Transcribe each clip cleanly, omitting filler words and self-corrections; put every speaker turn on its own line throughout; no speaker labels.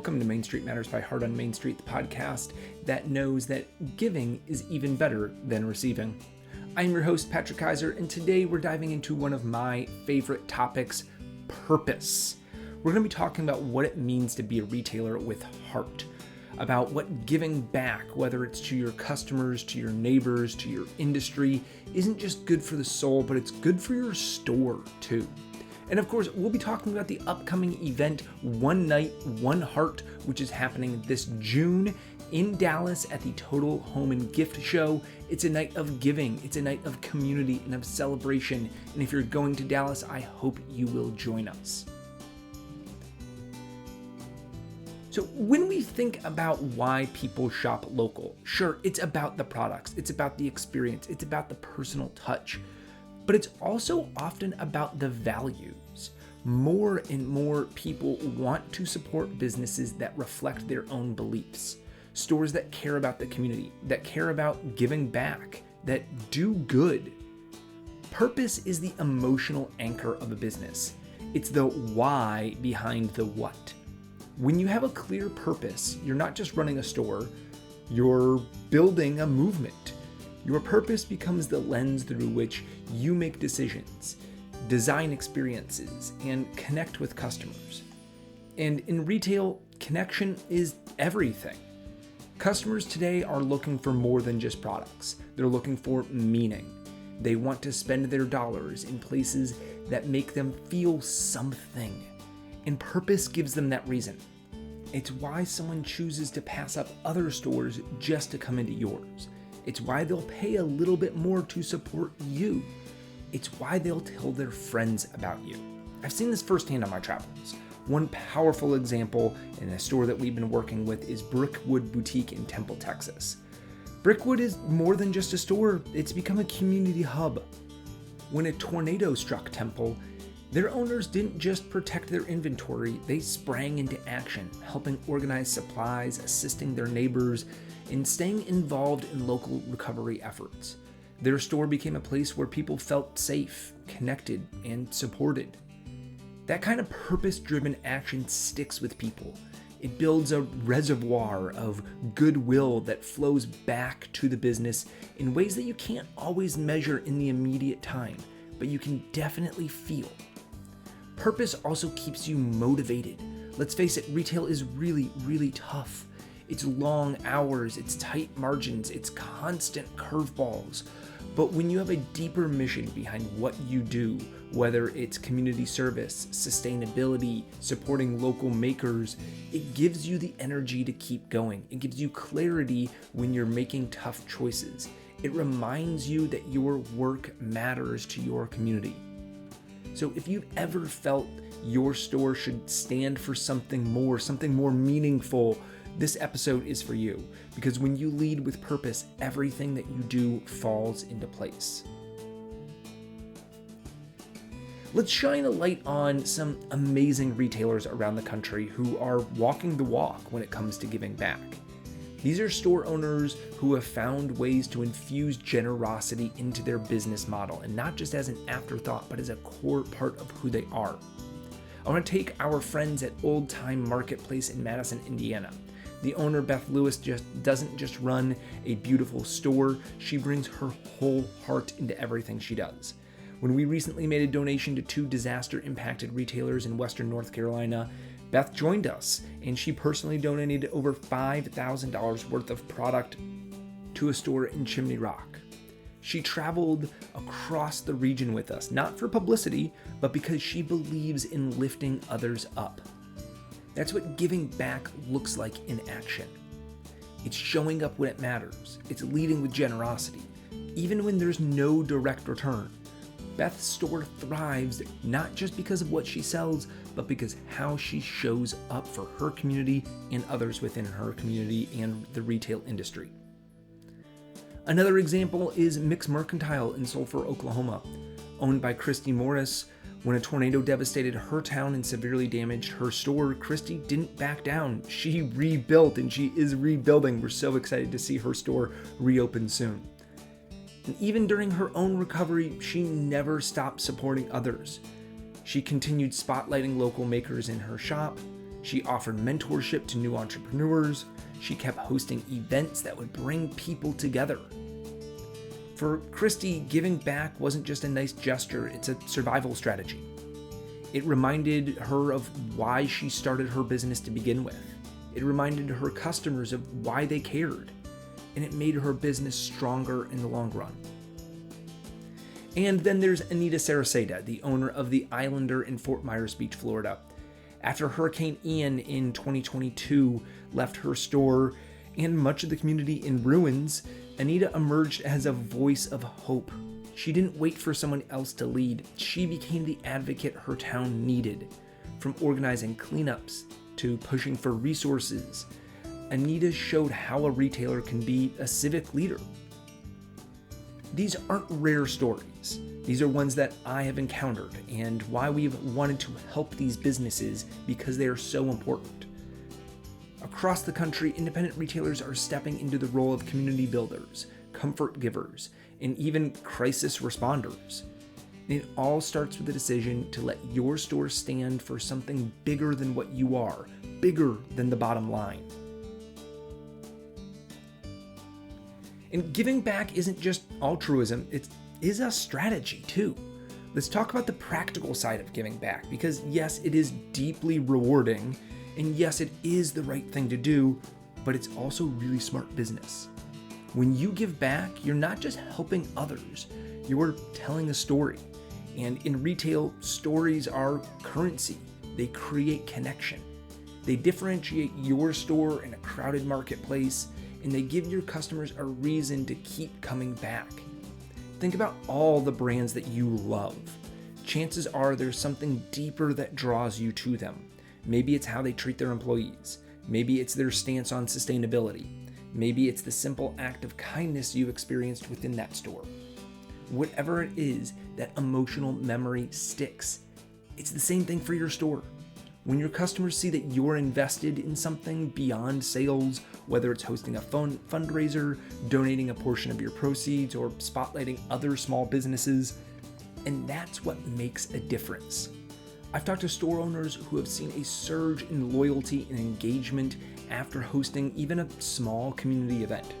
Welcome to Main Street Matters by Heart on Main Street, the podcast that knows that giving is even better than receiving. I'm your host, Patrick Keiser, and today we're diving into one of my favorite topics, purpose. We're going to be talking about what it means to be a retailer with heart, about what giving back, whether it's to your customers, to your neighbors, to your industry, isn't just good for the soul, but it's good for your store too. And of course, we'll be talking about the upcoming event, One Night, One Heart, which is happening this June in Dallas at the Total Home and Gift Show. It's a night of giving, it's a night of community and of celebration. And if you're going to Dallas, I hope you will join us. So when we think about why people shop local, sure, it's about the products, it's about the experience, it's about the personal touch. But it's also often about the values. More and more people want to support businesses that reflect their own beliefs. Stores that care about the community, that care about giving back, that do good. Purpose is the emotional anchor of a business. It's the why behind the what. When you have a clear purpose, you're not just running a store, you're building a movement. Your purpose becomes the lens through which you make decisions, design experiences, and connect with customers. And in retail, connection is everything. Customers today are looking for more than just products. They're looking for meaning. They want to spend their dollars in places that make them feel something. And purpose gives them that reason. It's why someone chooses to pass up other stores just to come into yours. It's why they'll pay a little bit more to support you. It's why they'll tell their friends about you. I've seen this firsthand on my travels. One powerful example in a store that we've been working with is Brickwood Boutique in Temple, Texas. Brickwood is more than just a store, it's become a community hub. When a tornado struck Temple, their owners didn't just protect their inventory, they sprang into action, helping organize supplies, assisting their neighbors, and staying involved in local recovery efforts. Their store became a place where people felt safe, connected, and supported. That kind of purpose-driven action sticks with people. It builds a reservoir of goodwill that flows back to the business in ways that you can't always measure in the immediate time, but you can definitely feel. Purpose also keeps you motivated. Let's face it, retail is really, really tough. It's long hours, it's tight margins, it's constant curveballs. But when you have a deeper mission behind what you do, whether it's community service, sustainability, supporting local makers, it gives you the energy to keep going. It gives you clarity when you're making tough choices. It reminds you that your work matters to your community. So if you've ever felt your store should stand for something more meaningful, this episode is for you, because when you lead with purpose, everything that you do falls into place. Let's shine a light on some amazing retailers around the country who are walking the walk when it comes to giving back. These are store owners who have found ways to infuse generosity into their business model, and not just as an afterthought, but as a core part of who they are. I want to take our friends at Old Time Marketplace in Madison, Indiana. The owner, Beth Lewis, doesn't just run a beautiful store, she brings her whole heart into everything she does. When we recently made a donation to 2 disaster-impacted retailers in Western North Carolina, Beth joined us, and she personally donated over $5,000 worth of product to a store in Chimney Rock. She traveled across the region with us, not for publicity, but because she believes in lifting others up. That's what giving back looks like in action. It's showing up when it matters. It's leading with generosity, even when there's no direct return. Beth's store thrives not just because of what she sells, but because how she shows up for her community and others within her community and the retail industry. Another example is Mix Mercantile in Sulphur, Oklahoma. Owned by Christy Morris, when a tornado devastated her town and severely damaged her store, Christy didn't back down. She rebuilt, and she is rebuilding. We're so excited to see her store reopen soon. And even during her own recovery, she never stopped supporting others. She continued spotlighting local makers in her shop. She offered mentorship to new entrepreneurs. She kept hosting events that would bring people together. For Christy, giving back wasn't just a nice gesture, it's a survival strategy. It reminded her of why she started her business to begin with. It reminded her customers of why they cared, and it made her business stronger in the long run. And then there's Anita Saraceda, the owner of the Islander in Fort Myers Beach, Florida. After Hurricane Ian in 2022 left her store and much of the community in ruins, Anita emerged as a voice of hope. She didn't wait for someone else to lead. She became the advocate her town needed. From organizing cleanups to pushing for resources, Anita showed how a retailer can be a civic leader. These aren't rare stories. These are ones that I have encountered and why we've wanted to help these businesses because they are so important. Across the country, independent retailers are stepping into the role of community builders, comfort givers, and even crisis responders. And it all starts with a decision to let your store stand for something bigger than what you are, bigger than the bottom line. And giving back isn't just altruism, it is a strategy too. Let's talk about the practical side of giving back, because yes, it is deeply rewarding, and yes, it is the right thing to do, but it's also really smart business. When you give back, you're not just helping others, you're telling a story. And in retail, stories are currency. They create connection. They differentiate your store in a crowded marketplace, and they give your customers a reason to keep coming back. Think about all the brands that you love. Chances are there's something deeper that draws you to them. Maybe it's how they treat their employees. Maybe it's their stance on sustainability. Maybe it's the simple act of kindness you experienced within that store. Whatever it is, that emotional memory sticks. It's the same thing for your store. When your customers see that you're invested in something beyond sales, whether it's hosting a fundraiser, donating a portion of your proceeds, or spotlighting other small businesses, and that's what makes a difference. I've talked to store owners who have seen a surge in loyalty and engagement after hosting even a small community event.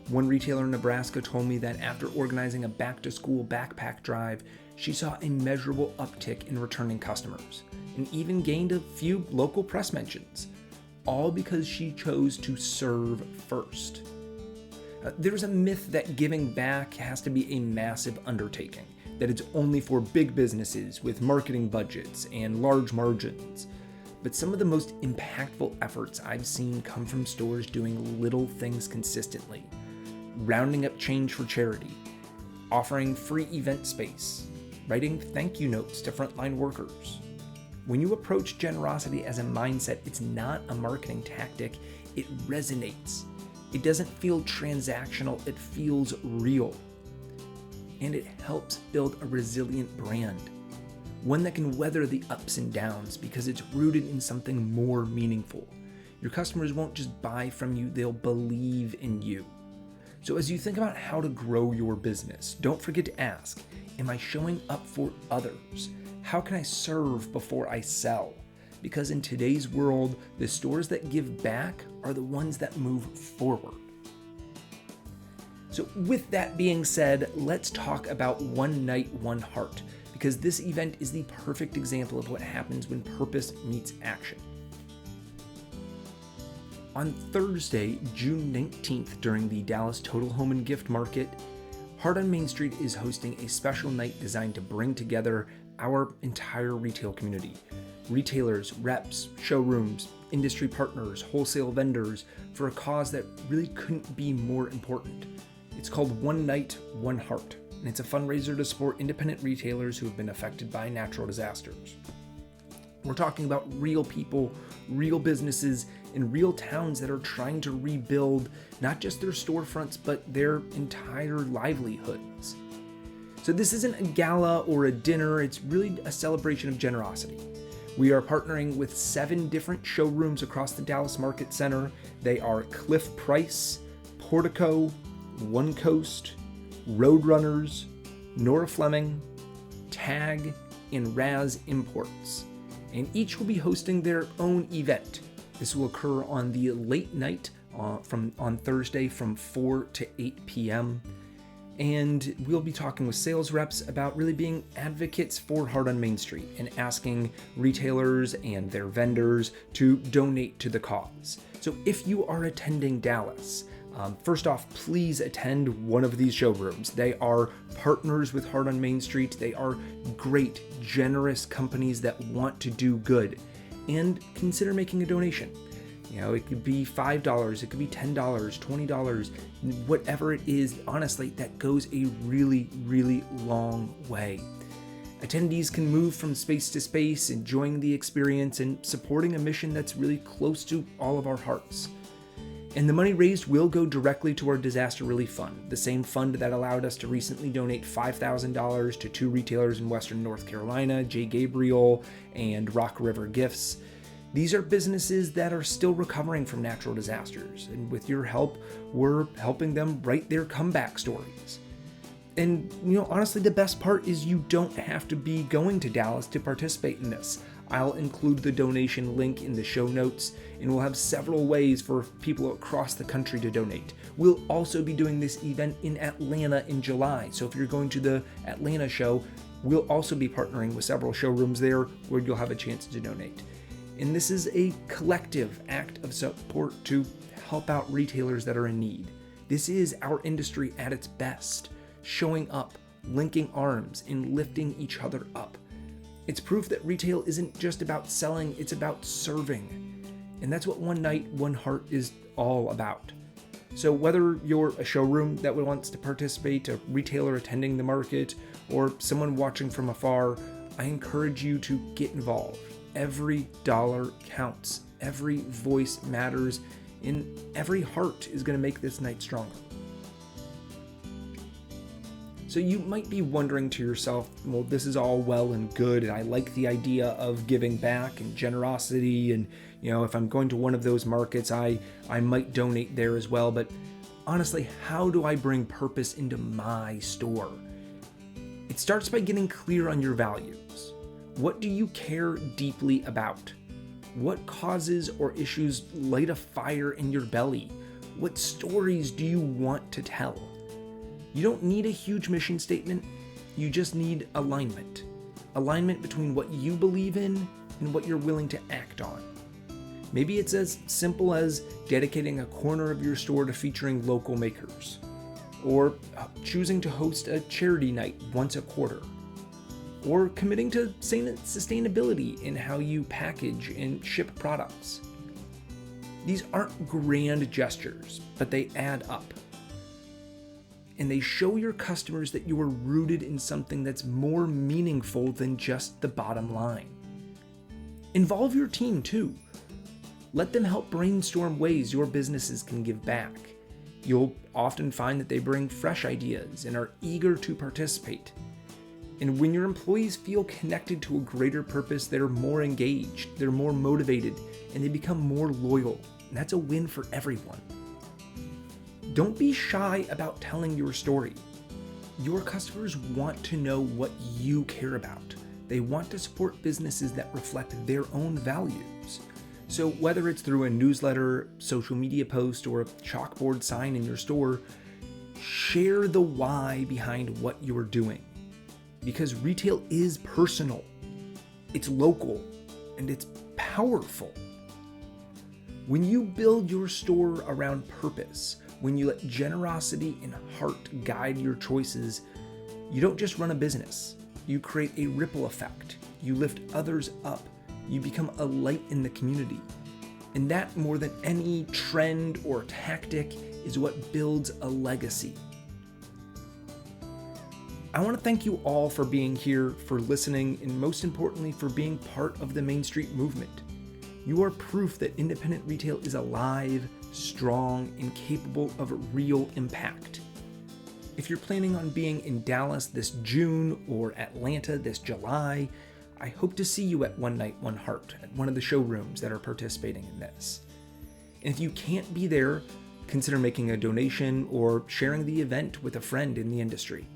One retailer in Nebraska told me that after organizing a back-to-school backpack drive, she saw a measurable uptick in returning customers and even gained a few local press mentions, all because she chose to serve first. There's a myth that giving back has to be a massive undertaking, that it's only for big businesses with marketing budgets and large margins. But some of the most impactful efforts I've seen come from stores doing little things consistently, rounding up change for charity, offering free event space, writing thank you notes to frontline workers. When you approach generosity as a mindset, it's not a marketing tactic, it resonates. It doesn't feel transactional, it feels real. And it helps build a resilient brand, one that can weather the ups and downs because it's rooted in something more meaningful. Your customers won't just buy from you, they'll believe in you. So as you think about how to grow your business, don't forget to ask, am I showing up for others? How can I serve before I sell? Because in today's world, the stores that give back are the ones that move forward. So with that being said, let's talk about One Night, One Heart, because this event is the perfect example of what happens when purpose meets action. On Thursday, June 19th, during the Dallas Total Home and Gift Market, Heart on Main Street is hosting a special night designed to bring together our entire retail community. Retailers, reps, showrooms, industry partners, wholesale vendors, for a cause that really couldn't be more important. It's called One Night, One Heart, and it's a fundraiser to support independent retailers who have been affected by natural disasters. We're talking about real people, real businesses, and real towns that are trying to rebuild not just their storefronts, but their entire livelihoods. So this isn't a gala or a dinner, it's really a celebration of generosity. We are partnering with 7 different showrooms across the Dallas Market Center. They are Cliff Price, Portico, One Coast, Roadrunners, Nora Fleming, Tag, and Raz Imports. and each will be hosting their own event. This will occur on the late night on Thursday from 4 to 8 p.m. And we'll be talking with sales reps about really being advocates for Heart on Main Street and asking retailers and their vendors to donate to the cause. So if you are attending Dallas, first off, please attend one of these showrooms. They are partners with Heart on Main Street. They are great, generous companies that want to do good. And consider making a donation. It could be $5, it could be $10, $20, whatever it is. Honestly, that goes a really, really long way. Attendees can move from space to space, enjoying the experience and supporting a mission that's really close to all of our hearts. And the money raised will go directly to our disaster relief fund, the same fund that allowed us to recently donate $5,000 to 2 retailers in Western North Carolina, J. Gabriel and Rock River Gifts. These are businesses that are still recovering from natural disasters, and with your help, we're helping them write their comeback stories. And, honestly, the best part is you don't have to be going to Dallas to participate in this. I'll include the donation link in the show notes, and we'll have several ways for people across the country to donate. We'll also be doing this event in Atlanta in July, so if you're going to the Atlanta show, we'll also be partnering with several showrooms there where you'll have a chance to donate. And this is a collective act of support to help out retailers that are in need. This is our industry at its best, showing up, linking arms, and lifting each other up. It's proof that retail isn't just about selling, it's about serving. And that's what One Night, One Heart is all about. So whether you're a showroom that wants to participate, a retailer attending the market, or someone watching from afar, I encourage you to get involved. Every dollar counts, every voice matters, and every heart is going to make this night stronger. So you might be wondering to yourself, well, this is all well and good, and I like the idea of giving back and generosity, and if I'm going to one of those markets, I might donate there as well, but honestly, how do I bring purpose into my store? It starts by getting clear on your values. What do you care deeply about? What causes or issues light a fire in your belly? What stories do you want to tell? You don't need a huge mission statement, you just need alignment. Alignment between what you believe in and what you're willing to act on. Maybe it's as simple as dedicating a corner of your store to featuring local makers, or choosing to host a charity night once a quarter, or committing to sustainability in how you package and ship products. These aren't grand gestures, but they add up. And they show your customers that you are rooted in something that's more meaningful than just the bottom line. Involve your team too. Let them help brainstorm ways your businesses can give back. You'll often find that they bring fresh ideas and are eager to participate. And when your employees feel connected to a greater purpose, they're more engaged, they're more motivated, and they become more loyal. And that's a win for everyone. Don't be shy about telling your story. Your customers want to know what you care about. They want to support businesses that reflect their own values. So whether it's through a newsletter, social media post, or a chalkboard sign in your store, share the why behind what you are doing. Because retail is personal, it's local, and it's powerful. When you build your store around purpose, when you let generosity and heart guide your choices, you don't just run a business. You create a ripple effect. You lift others up. You become a light in the community. And that, more than any trend or tactic, is what builds a legacy. I want to thank you all for being here, for listening, and most importantly, for being part of the Main Street movement. You are proof that independent retail is alive, strong, and capable of real impact. If you're planning on being in Dallas this June or Atlanta this July, I hope to see you at One Night, One Heart at one of the showrooms that are participating in this. And if you can't be there, consider making a donation or sharing the event with a friend in the industry.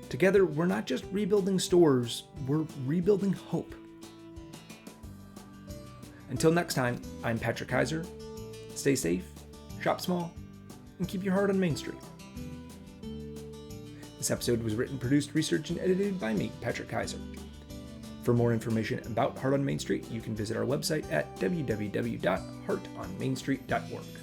Together, we're not just rebuilding stores, we're rebuilding hope. Until next time, I'm Patrick Keiser. Stay safe, shop small, and keep your heart on Main Street. This episode was written, produced, researched, and edited by me, Patrick Keiser. For more information about Heart on Main Street, you can visit our website at www.heartonmainstreet.org.